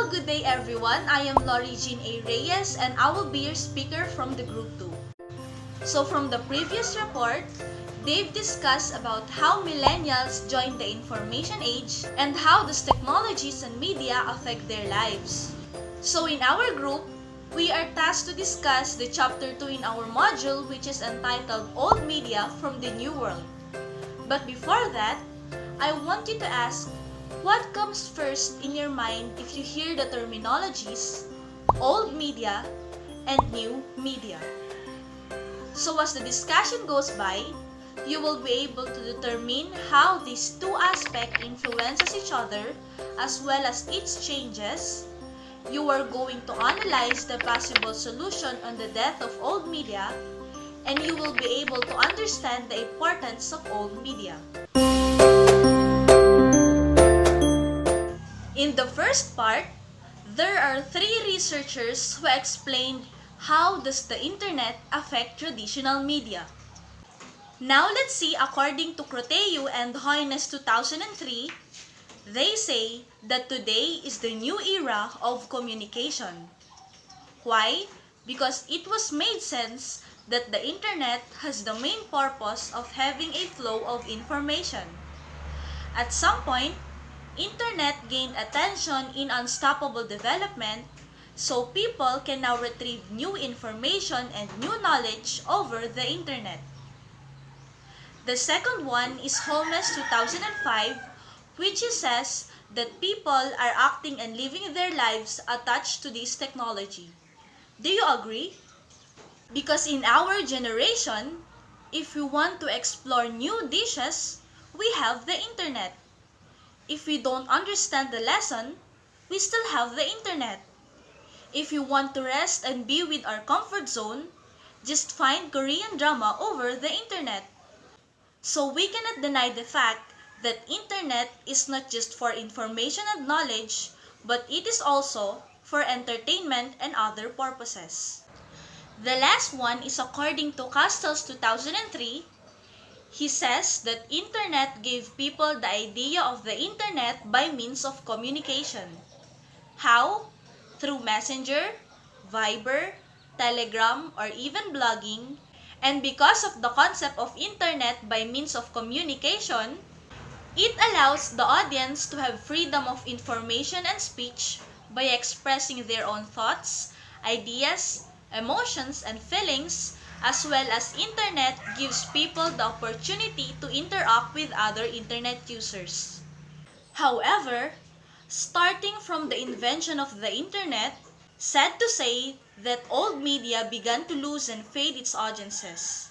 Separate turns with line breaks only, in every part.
Hello, good day everyone. I am Lori Jean A. Reyes and I will be your speaker from the Group 2. So from the previous report, they've discussed about how millennials joined the information age and how these technologies and media affect their lives. So in our group, we are tasked to discuss the chapter 2 in our module, which is entitled Old Media from the New World. But before that, I want you to ask, what comes first in your mind if you hear the terminologies old media and new media? So as the discussion goes by, you will be able to determine how these two aspects influences each other as well as its changes. You are going to analyze the possible solution on the death of old media, and you will be able to understand the importance of old media. In the first part, there are three researchers who explained how does the internet affect traditional media. Now let's see, according to Croteu and Hoynes 2003, they say that today is the new era of communication. Why? Because it was made sense that the internet has the main purpose of having a flow of information. At some point, internet gained attention in unstoppable development, so people can now retrieve new information and new knowledge over the internet. The second one is Holmes 2005, which says that people are acting and living their lives attached to this technology. Do you agree? Because in our generation, if we want to explore new dishes, we have the internet. If we don't understand the lesson, we still have the internet. If you want to rest and be with our comfort zone, just find Korean drama over the internet. So we cannot deny the fact that internet is not just for information and knowledge, but it is also for entertainment and other purposes. The last one is according to Castells 2003. He says that internet gave people the idea of the internet by means of communication. How? Through Messenger, Viber, Telegram, or even blogging. And because of the concept of internet by means of communication, it allows the audience to have freedom of information and speech by expressing their own thoughts, ideas, emotions, and feelings, as well as internet gives people the opportunity to interact with other internet users. However, starting from the invention of the internet, sad to say that old media began to lose and fade its audiences.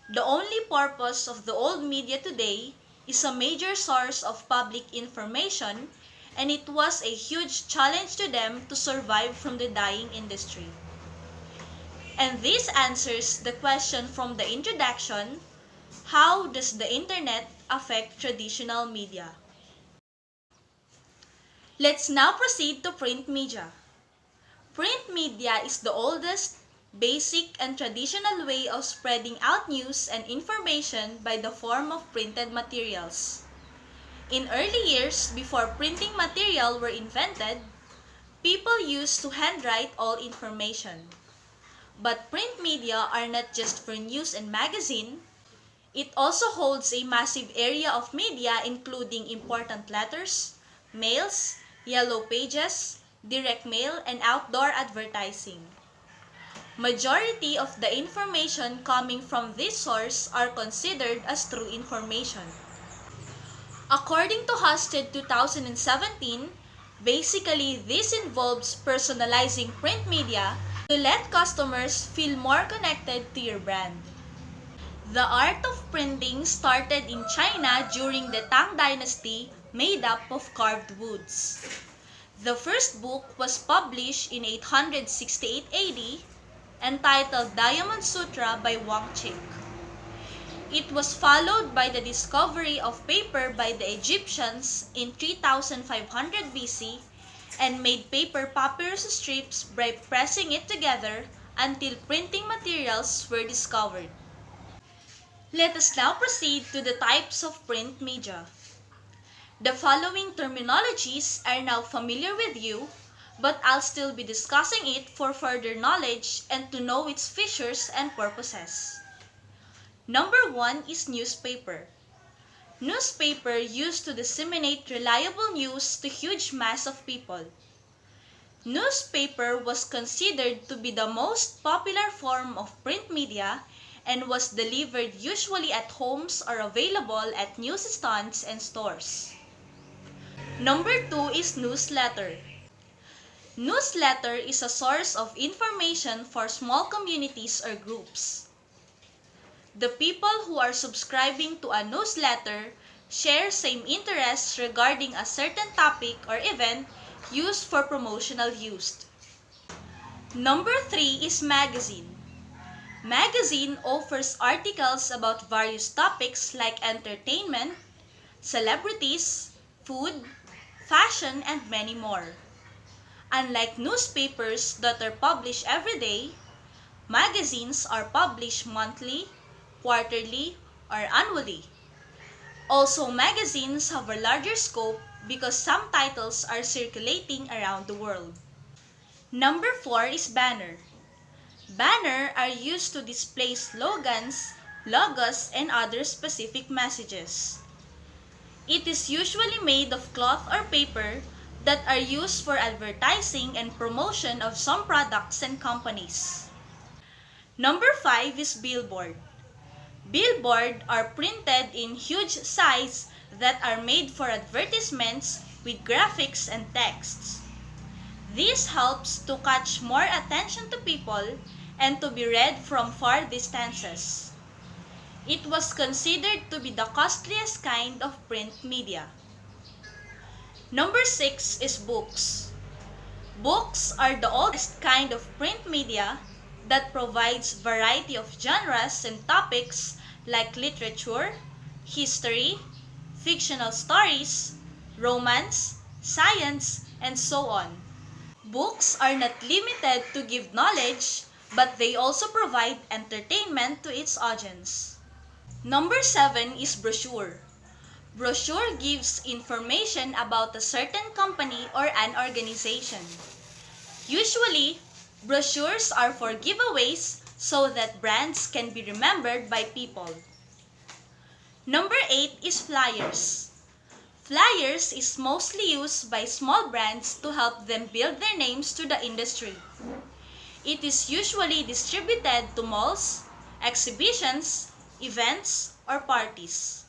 The only purpose of the old media today is a major source of public information, and it was a huge challenge to them to survive from the dying industry. And this answers the question from the introduction, how does the internet affect traditional media? Let's now proceed to print media. Print media is the oldest, basic, and traditional way of spreading out news and information by the form of printed materials. In early years, before printing material were invented, people used to handwrite all information. But print media are not just for news and magazine. It also holds a massive area of media including important letters, mails, yellow pages, direct mail, and outdoor advertising. Majority of the information coming from this source are considered as true information. According to Husted 2017, basically this involves personalizing print media to let customers feel more connected to your brand. The art of printing started in China during the Tang Dynasty, made up of carved woods. The first book was published in 868 AD, entitled Diamond Sutra by Wang Chik. It was followed by the discovery of paper by the Egyptians in 3500 BC and made paper papyrus strips by pressing it together until printing materials were discovered. Let us now proceed to the types of print media. The following terminologies are now familiar with you, but I'll still be discussing it for further knowledge and to know its features and purposes. Number 1 is newspaper. Newspaper used to disseminate reliable news to huge mass of people. Newspaper was considered to be the most popular form of print media and was delivered usually at homes or available at newsstands and stores. Number 2 is newsletter. Newsletter is a source of information for small communities or groups. The people who are subscribing to a newsletter share same interests regarding a certain topic or event used for promotional use. Number 3 is magazine. Magazine offers articles about various topics like entertainment, celebrities, food, fashion, and many more. Unlike newspapers that are published every day, magazines are published monthly, quarterly, or annually. Also, magazines have a larger scope because some titles are circulating around the world. Number 4 is banner. Banner are used to display slogans, logos, and other specific messages. It is usually made of cloth or paper that are used for advertising and promotion of some products and companies. Number 5 is billboard. Billboard are printed in huge size that are made for advertisements with graphics and texts. This helps to catch more attention to people and to be read from far distances. It was considered to be the costliest kind of print media. Number 6 is books. Books are the oldest kind of print media that provides variety of genres and topics like literature, history, fictional stories, romance, science, and so on. Books are not limited to give knowledge, but they also provide entertainment to its audience. Number 7 is brochure. Brochure gives information about a certain company or an organization. Usually, brochures are for giveaways so that brands can be remembered by people. Number 8 is flyers. Flyers is mostly used by small brands to help them build their names to the industry. It is usually distributed to malls, exhibitions, events, or parties.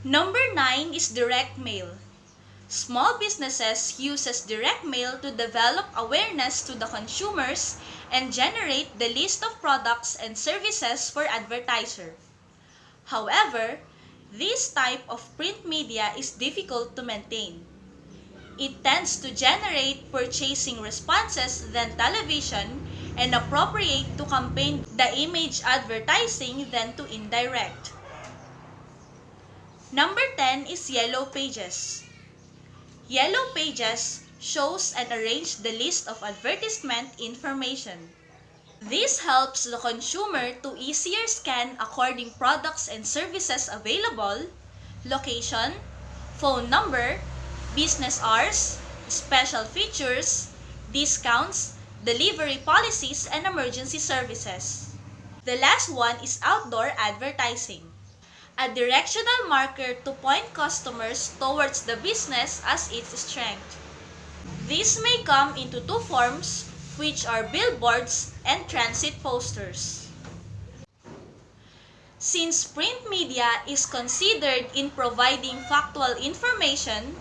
Number 9 is direct mail. Small businesses uses direct mail to develop awareness to the consumers and generate the list of products and services for advertiser. However, this type of print media is difficult to maintain. It tends to generate purchasing responses than television and appropriate to campaign the image advertising than to indirect. Number 10 is yellow pages. Yellow pages shows and arranges the list of advertisement information. This helps the consumer to easier scan according products and services available, location, phone number, business hours, special features, discounts, delivery policies, and emergency services. The last one is outdoor advertising. A directional marker to point customers towards the business as its strength. This may come into two forms, which are billboards and transit posters. Since print media is considered in providing factual information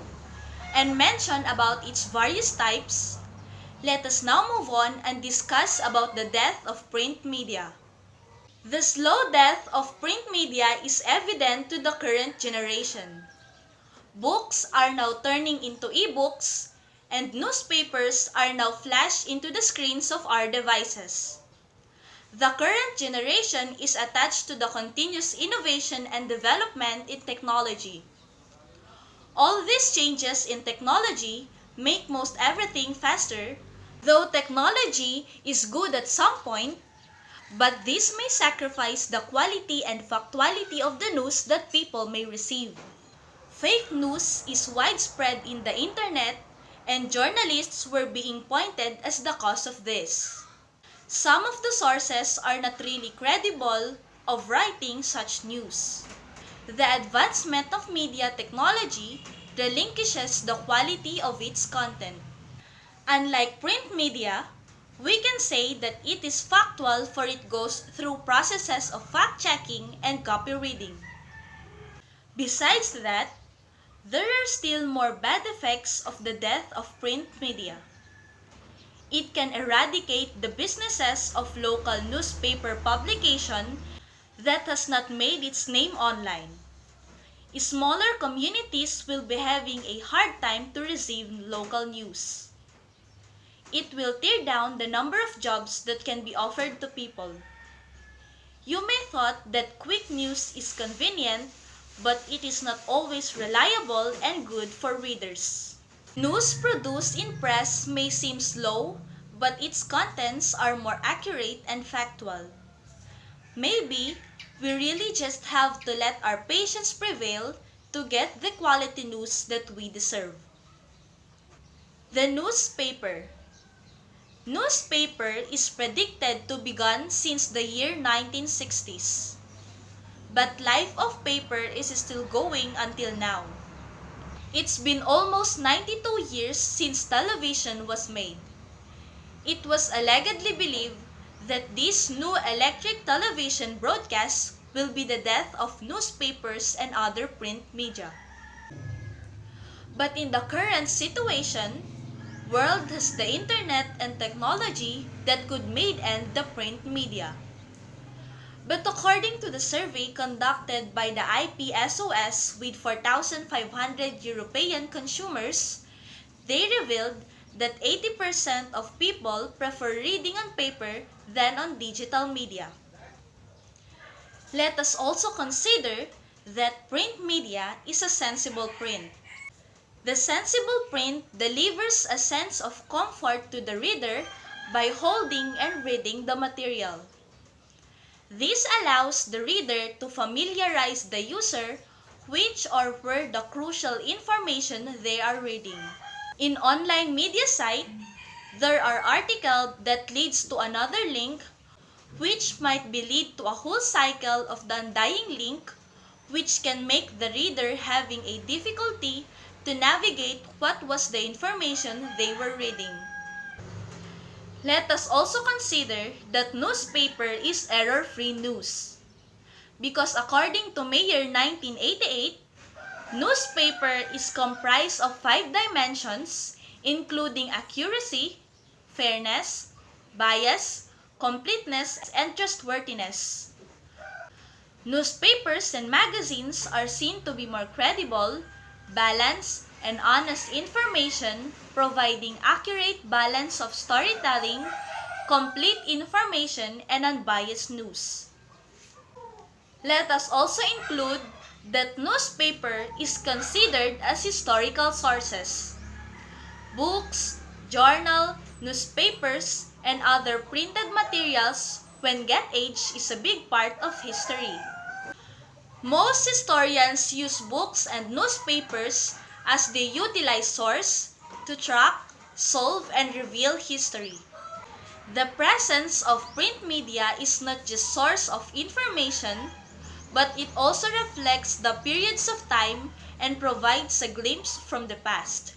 and mention about its various types, let us now move on and discuss about the death of print media. The slow death of print media is evident to the current generation. Books are now turning into e-books, and newspapers are now flashed into the screens of our devices. The current generation is attached to the continuous innovation and development in technology. All these changes in technology make most everything faster, though technology is good at some point, but this may sacrifice the quality and factuality of the news that people may receive. Fake news is widespread in the internet and journalists were being pointed as the cause of this. Some of the sources are not really credible of writing such news. The advancement of media technology relinquishes the quality of its content. Unlike print media, we can say that it is factual for it goes through processes of fact-checking and copy reading. Besides that, there are still more bad effects of the death of print media. It can eradicate the businesses of local newspaper publication that has not made its name online. Smaller communities will be having a hard time to receive local news. It will tear down the number of jobs that can be offered to people. You may thought that quick news is convenient, but it is not always reliable and good for readers. News produced in press may seem slow, but its contents are more accurate and factual. Maybe we really just have to let our patience prevail to get the quality news that we deserve. The newspaper. Newspaper is predicted to begin since the year 1960s. But life of paper is still going until now. It's been almost 92 years since television was made. It was allegedly believed that this new electric television broadcast will be the death of newspapers and other print media. But in the current situation, world has the internet and technology that could made end the print media. But according to the survey conducted by the IPSOS with 4,500 European consumers, they revealed that 80% of people prefer reading on paper than on digital media. Let us also consider that print media is a sensible print. The sensible print delivers a sense of comfort to the reader by holding and reading the material. This allows the reader to familiarize the user which or where the crucial information they are reading. In online media site, there are articles that leads to another link which might be lead to a whole cycle of the undying link which can make the reader having a difficulty to navigate what was the information they were reading. Let us also consider that newspaper is error-free news. Because according to Mayer 1988, newspaper is comprised of 5 dimensions including accuracy, fairness, bias, completeness, and trustworthiness. Newspapers and magazines are seen to be more credible, balanced, and honest information, providing accurate balance of storytelling, complete information, and unbiased news. Let us also include that newspaper is considered as historical sources. Books, journal, newspapers, and other printed materials when get aged is a big part of history. Most historians use books and newspapers as they utilize source to track, solve, and reveal history. The presence of print media is not just source of information, but it also reflects the periods of time and provides a glimpse from the past.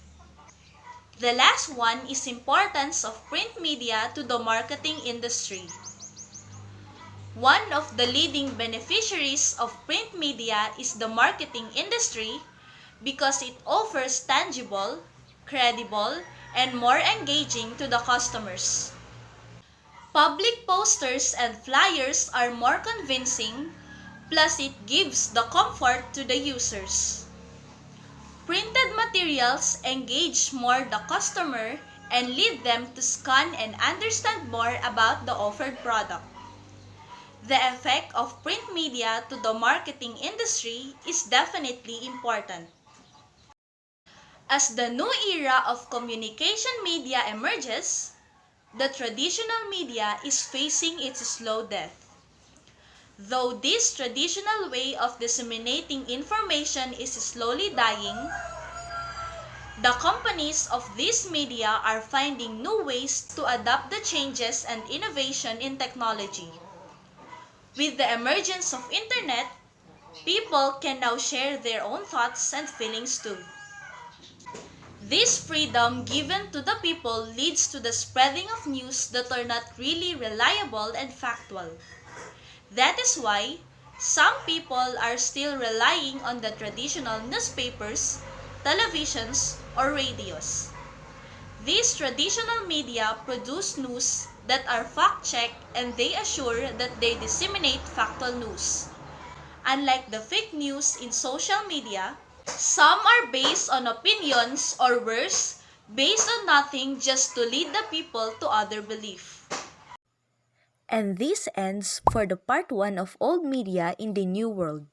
The last one is importance of print media to the marketing industry. One of the leading beneficiaries of print media is the marketing industry because it offers tangible, credible, and more engaging to the customers. Public posters and flyers are more convincing, plus it gives the comfort to the users. Printed materials engage more the customer and lead them to scan and understand more about the offered product. The effect of print media to the marketing industry is definitely important. As the new era of communication media emerges, the traditional media is facing its slow death. Though this traditional way of disseminating information is slowly dying, The companies of these media are finding new ways to adapt the changes and innovation in technology. With the emergence of internet, people can now share their own thoughts and feelings too. This freedom given to the people leads to the spreading of news that are not really reliable and factual. That is why some people are still relying on the traditional newspapers, televisions, or radios. These traditional media produce news that are fact-checked and they assure that they disseminate factual news. Unlike the fake news in social media, some are based on opinions or worse, based on nothing just to lead the people to other belief.
And this ends for the part 1 of old media in the new world.